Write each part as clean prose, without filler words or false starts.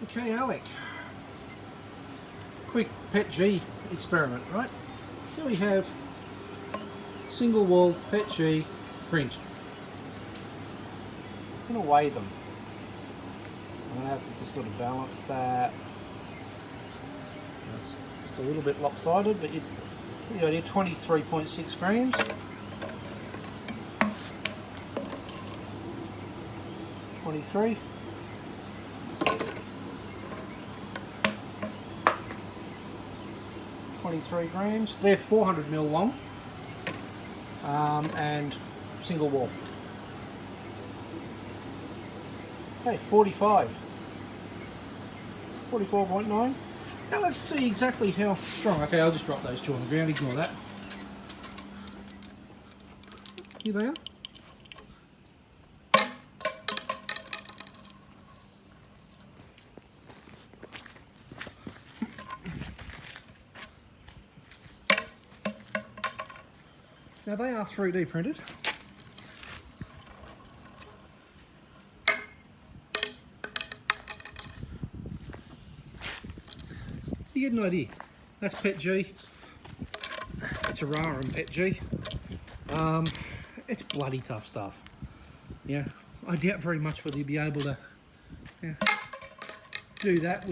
Okay, Alec. Quick PETG experiment, right? Here we have single wall PETG print. I'm going to weigh them. I'm going to have to just sort of balance that. It's just a little bit lopsided, but the idea, 23.6 grams. 23. grams. They're 400mm long and single wall. Okay, 44.9. Now let's see exactly how strong. Okay, I'll just drop those two on the ground, ignore that. Here they are. Now they are 3D printed. You get an idea. That's PETG. It's Aurarum PETG. It's bloody tough stuff. Yeah, I doubt very much whether you'll be able to do that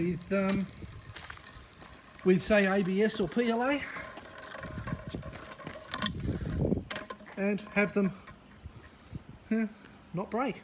with say ABS or PLA. And have them not break.